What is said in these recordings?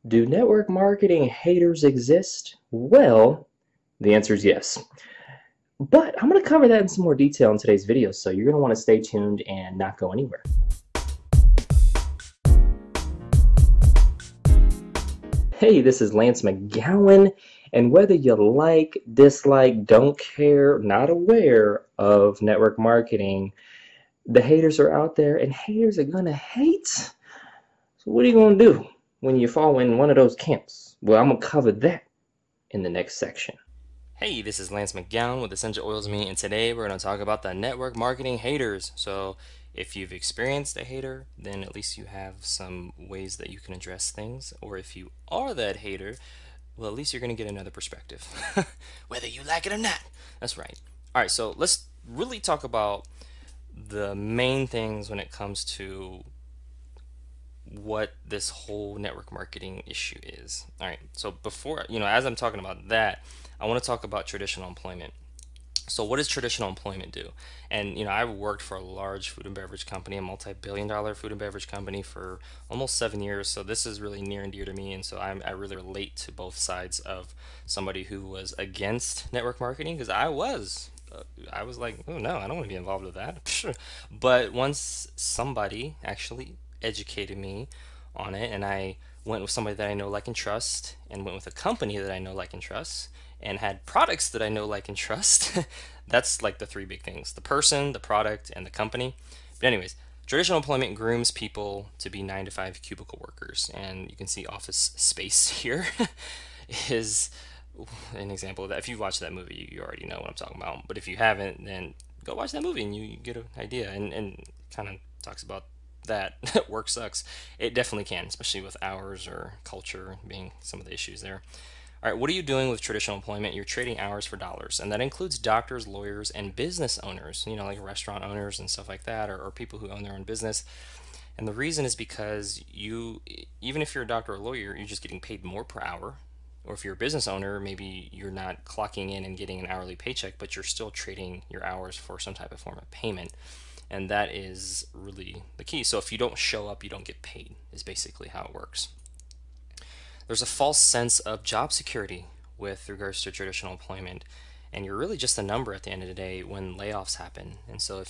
Do network marketing haters exist? Well, the answer is yes. But I'm going to cover that in some more detail in today's video, so you're going to want to stay tuned and not go anywhere. Hey, this is Lance McGowan, and whether you like, dislike, don't care, not aware of network marketing, the haters are out there, and haters are going to hate. So what are you going to do when you fall in one of those camps? Well, I'm going to cover that in the next section. Hey, this is Lance McGowan with Essential Oils Me, and today we're going to talk about the network marketing haters. So, if you've experienced a hater, then at least you have some ways that you can address things. Or if you are that hater, well, at least you're going to get another perspective, whether you like it or not. That's right. All right, so let's really talk about the main things when it comes to what this whole network marketing issue is. All right, so before, as I'm talking about that, I want to talk about traditional employment. So what does traditional employment do? And I've worked for a large food and beverage company, a multi-billion-dollar food and beverage company for almost 7 years. So this is really near and dear to me, and so I really relate to both sides of somebody who was against network marketing because I was like, oh no, I don't want to be involved with that. But once somebody actually educated me on it, and I went with somebody that I know, like, and trust, and went with a company that I know, like, and trust, and had products that I know, like, and trust. That's like the three big things: the person, the product, and the company. But, anyways, traditional employment grooms people to be 9 to 5 cubicle workers. And you can see Office Space here is an example of that. If you've watched that movie, you already know what I'm talking about. But if you haven't, then go watch that movie and you get an idea. And kind of talks about that work sucks. It definitely can, especially with hours or culture being some of the issues there. All right, what are you doing with traditional employment? You're trading hours for dollars, and that includes doctors, lawyers, and business owners, like restaurant owners and stuff like that, or people who own their own business. And the reason is because even if you're a doctor or a lawyer, you're just getting paid more per hour. Or if you're a business owner, maybe you're not clocking in and getting an hourly paycheck, but you're still trading your hours for some type of form of payment. And that is really the key. So if you don't show up, you don't get paid, is basically how it works. There's a false sense of job security with regards to traditional employment, and you're really just a number at the end of the day when layoffs happen. And so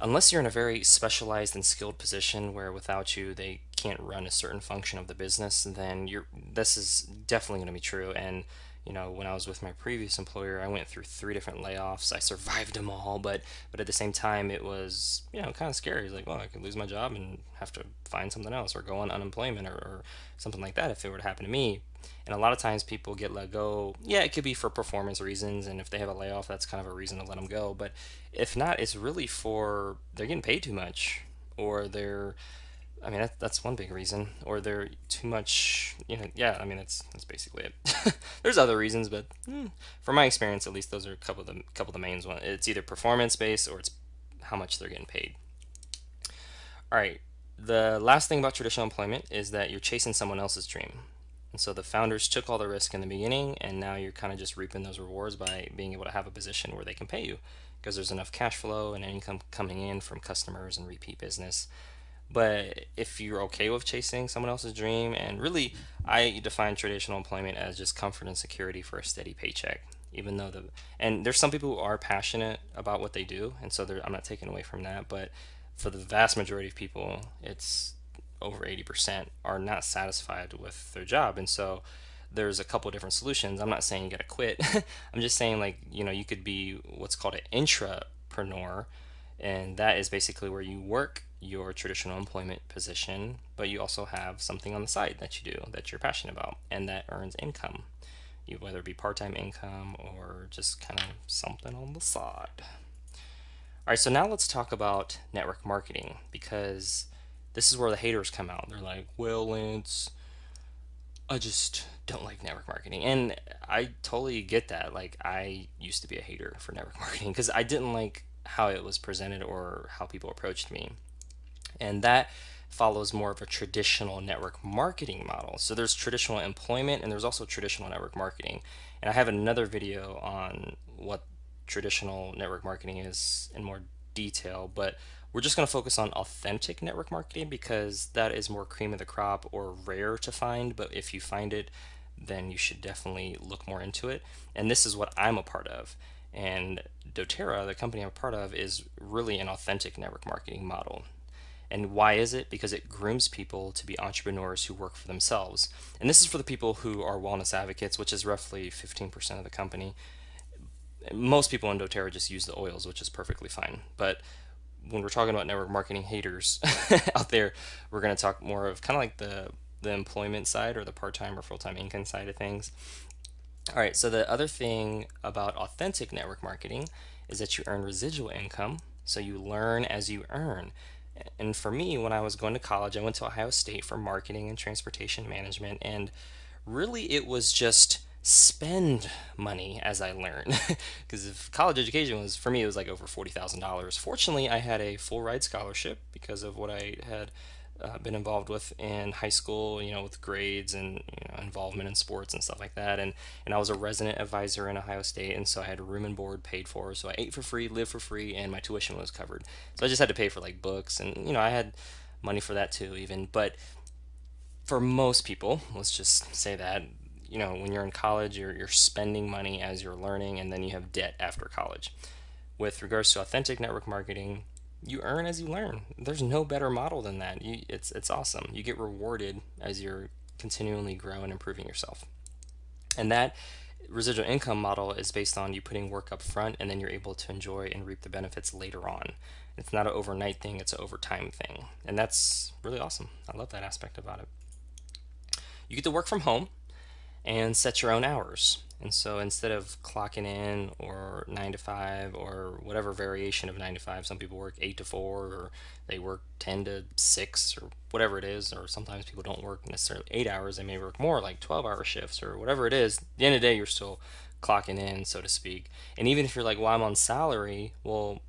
unless you're in a very specialized and skilled position where without you they can't run a certain function of the business, then this is definitely going to be true. And when I was with my previous employer, I went through 3 different layoffs. I survived them all, but at the same time, it was kind of scary. It's like, well, I could lose my job and have to find something else or go on unemployment or something like that if it were to happen to me. And a lot of times people get let go. Yeah, it could be for performance reasons, and if they have a layoff, that's kind of a reason to let them go. But if not, it's really for they're getting paid too much, or I mean, that's one big reason, or they're too much. Yeah. I mean, that's basically it. There's other reasons, but from my experience, at least, those are a couple of the main ones. It's either performance based or it's how much they're getting paid. All right. The last thing about traditional employment is that you're chasing someone else's dream. And so the founders took all the risk in the beginning, and now you're kind of just reaping those rewards by being able to have a position where they can pay you because there's enough cash flow and income coming in from customers and repeat business. But if you're okay with chasing someone else's dream, and really, I define traditional employment as just comfort and security for a steady paycheck. Even though and there's some people who are passionate about what they do, and so I'm not taking away from that. But for the vast majority of people, it's over 80% are not satisfied with their job, and so there's a couple of different solutions. I'm not saying you gotta quit. I'm just saying, like, you could be what's called an intrapreneur, and that is basically where you work your traditional employment position, but you also have something on the side that you do that you're passionate about and that earns income, whether it be part-time income or just kind of something on the side. All right, so now let's talk about network marketing because this is where the haters come out. They're like, well, Lance, I just don't like network marketing. And I totally get that. Like, I used to be a hater for network marketing because I didn't like how it was presented or how people approached me. And that follows more of a traditional network marketing model. So there's traditional employment and there's also traditional network marketing. And I have another video on what traditional network marketing is in more detail, but We're just going to focus on authentic network marketing because that is more cream of the crop or rare to find. But if you find it, then you should definitely look more into it. And this is what I'm a part of. And doTERRA, the company I'm a part of, is really an authentic network marketing model. And why is it? Because it grooms people to be entrepreneurs who work for themselves. And this is for the people who are wellness advocates, which is roughly 15% of the company. Most people in doTERRA just use the oils, which is perfectly fine. But when we're talking about network marketing haters out there, we're going to talk more of kind of like the employment side or the part-time or full-time income side of things. All right, so the other thing about authentic network marketing is that you earn residual income, so you learn as you earn. And for me, when I was going to college, I went to Ohio State for marketing and transportation management, and really it was just spend money as I learn. Because if college education was, for me, it was like over $40,000. Fortunately, I had a full ride scholarship because of what I had been involved with in high school, with grades and involvement in sports and stuff like that. And I was a resident advisor in Ohio State, and so I had room and board paid for. So I ate for free, lived for free, and my tuition was covered. So I just had to pay for like books, and I had money for that too, even. But for most people, let's just say that, when you're in college, you're spending money as you're learning, and then you have debt after college. With regards to authentic network marketing, you earn as you learn. There's no better model than that. It's awesome. You get rewarded as you're continually growing and improving yourself. And that residual income model is based on you putting work up front, and then you're able to enjoy and reap the benefits later on. It's not an overnight thing, it's an overtime thing. And that's really awesome. I love that aspect about it. You get to work from home and set your own hours. And so instead of clocking in or 9 to 5 or whatever variation of 9 to 5, some people work 8 to 4 or they work 10 to 6 or whatever it is, or sometimes people don't work necessarily 8 hours, they may work more like 12-hour shifts or whatever it is. At the end of the day, you're still clocking in, so to speak. And even if you're like, well, I'm on salary, well,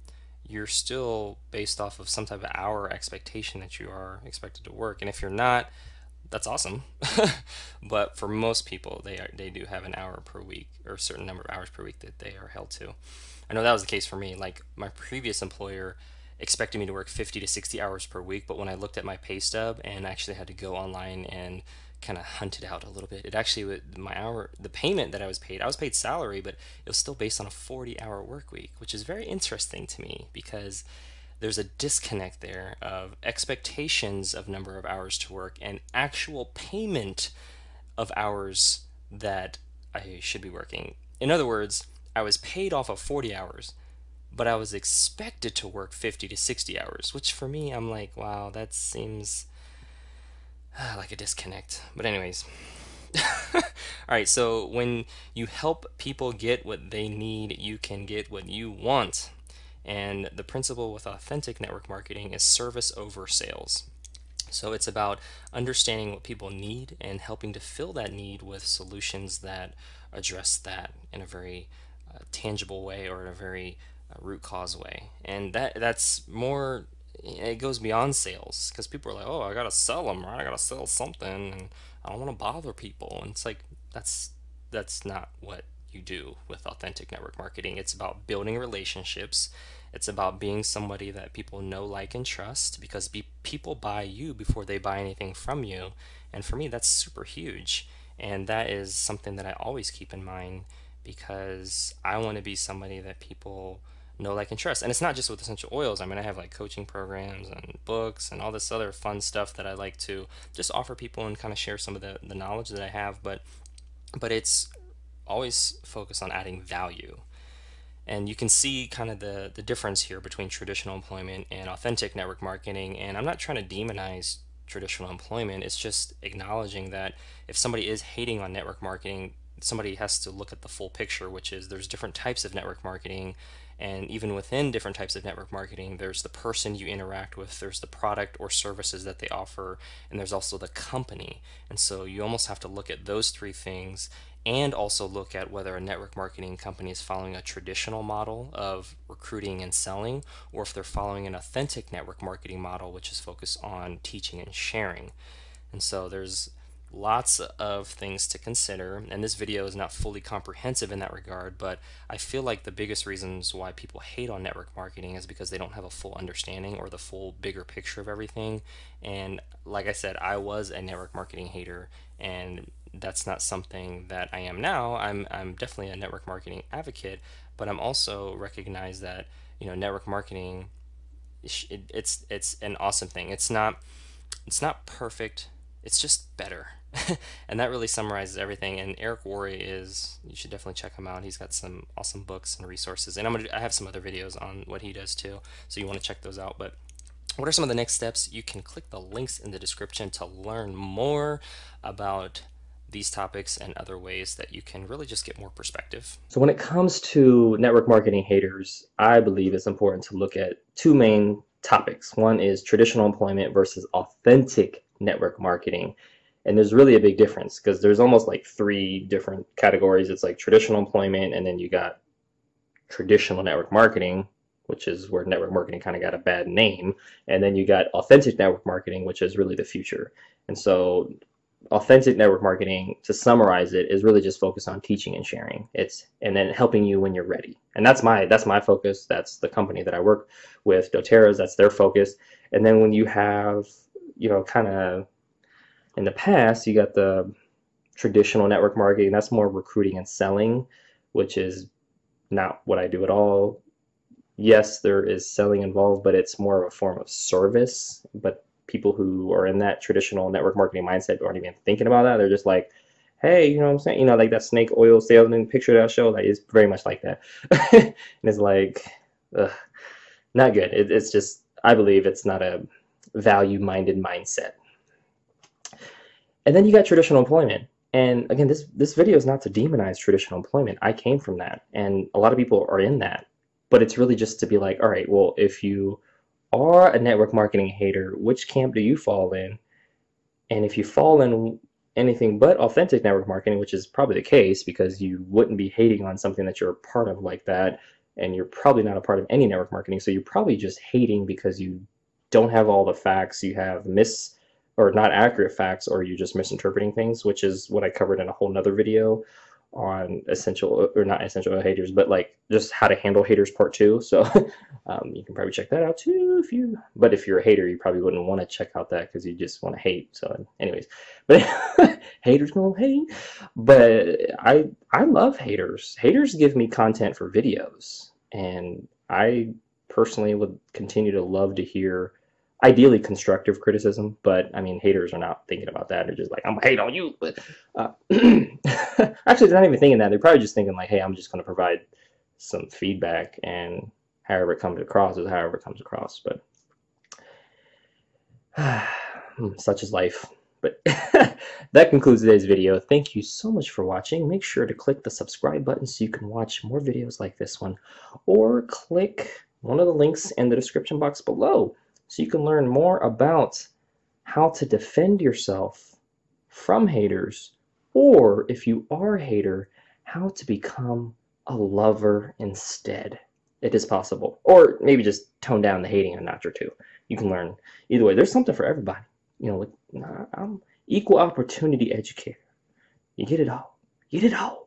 you're still based off of some type of hour expectation that you are expected to work. And if you're not, that's awesome. But for most people, they do have an hour per week or a certain number of hours per week that they are held to. I know that was the case for me. Like my previous employer expected me to work 50 to 60 hours per week, but when I looked at my pay stub and actually had to go online and kind of hunt it out a little bit, it actually, the payment that I was paid salary, but it was still based on a 40-hour work week, which is very interesting to me because there's a disconnect there of expectations of number of hours to work and actual payment of hours that I should be working. In other words, I was paid off of 40 hours, but I was expected to work 50 to 60 hours, which for me, I'm like, wow, that seems like a disconnect. But, anyways. All right, so when you help people get what they need, you can get what you want. And the principle with authentic network marketing is service over sales. So it's about understanding what people need and helping to fill that need with solutions that address that in a very tangible way or in a very root cause way. And that's more, it goes beyond sales because people are like, oh, I gotta sell them, right? I gotta sell something, and I don't want to bother people. And it's like that's not what you do with authentic network marketing. It's about building relationships. It's about being somebody that people know, like, and trust because people buy you before they buy anything from you. And for me, that's super huge. And that is something that I always keep in mind because I want to be somebody that people know, like, and trust. And it's not just with essential oils. I mean, I have like coaching programs and books and all this other fun stuff that I like to just offer people and kind of share some of the knowledge that I have. But it's always focused on adding value. And you can see kind of the difference here between traditional employment and authentic network marketing. And I'm not trying to demonize traditional employment, it's just acknowledging that if somebody is hating on network marketing, somebody has to look at the full picture, which is there's different types of network marketing. And even within different types of network marketing, there's the person you interact with, there's the product or services that they offer, and there's also the company. And so you almost have to look at those three things and also look at whether a network marketing company is following a traditional model of recruiting and selling, or if they're following an authentic network marketing model, which is focused on teaching and sharing. And so there's lots of things to consider, and this video is not fully comprehensive in that regard, but I feel like the biggest reasons why people hate on network marketing is because they don't have a full understanding or the full bigger picture of everything. And like I said, I was a network marketing hater, and that's not something that I am now. I'm definitely a network marketing advocate, but I'm also recognize that, network marketing, it's an awesome thing. It's not perfect. It's just better. And that really summarizes everything. And Eric Worre is, you should definitely check him out. He's got some awesome books and resources. And I have some other videos on what he does too. So you want to check those out. But what are some of the next steps? You can click the links in the description to learn more about these topics and other ways that you can really just get more perspective. So when it comes to network marketing haters, I believe it's important to look at two main topics. One is traditional employment versus authentic network marketing. And there's really a big difference because there's almost like three different categories. It's like traditional employment, and then you got traditional network marketing, which is where network marketing kind of got a bad name. And then you got authentic network marketing, which is really the future. And so authentic network marketing, to summarize it, is really just focused on teaching and sharing. And then helping you when you're ready. And that's my focus. That's the company that I work with, doTERRA's, that's their focus. And then when you have, kind of in the past, you got the traditional network marketing, that's more recruiting and selling, which is not what I do at all. Yes, there is selling involved, but it's more of a form of service. But people who are in that traditional network marketing mindset aren't even thinking about that. They're just like, hey, you know what I'm saying? Like that snake oil salesman picture that I showed, like, it's very much like that. And it's like, ugh, not good. It's just, I believe it's not a value-minded mindset. And then you got traditional employment. And again, this video is not to demonize traditional employment. I came from that, and a lot of people are in that. But it's really just to be like, all right, well, if you are a network marketing hater, which camp do you fall in? And if you fall in anything but authentic network marketing, which is probably the case because you wouldn't be hating on something that you're a part of like that, and you're probably not a part of any network marketing, so you're probably just hating because you don't have all the facts, you have or not accurate facts, or you're just misinterpreting things, which is what I covered in a whole nother video on essential, or not essential haters, but like just how to handle haters part 2. So you can probably check that out too but if you're a hater, you probably wouldn't want to check out that because you just want to hate. So anyways, but haters gonna hate. But I love haters. Haters give me content for videos, and I personally would continue to love to hear ideally constructive criticism, but I mean, haters are not thinking about that. They're just like, I'm gonna hate on you. But actually, they're not even thinking that. They're probably just thinking like, hey, I'm just gonna provide some feedback, and however it comes across is however it comes across. But such is life. But that concludes today's video. Thank you so much for watching. Make sure to click the subscribe button so you can watch more videos like this one, or click one of the links in the description box below so you can learn more about how to defend yourself from haters, or if you are a hater, how to become a lover instead. It is possible. Or maybe just tone down the hating a notch or two. You can learn either way. There's something for everybody. I'm equal opportunity educator. You get it all. You get it all.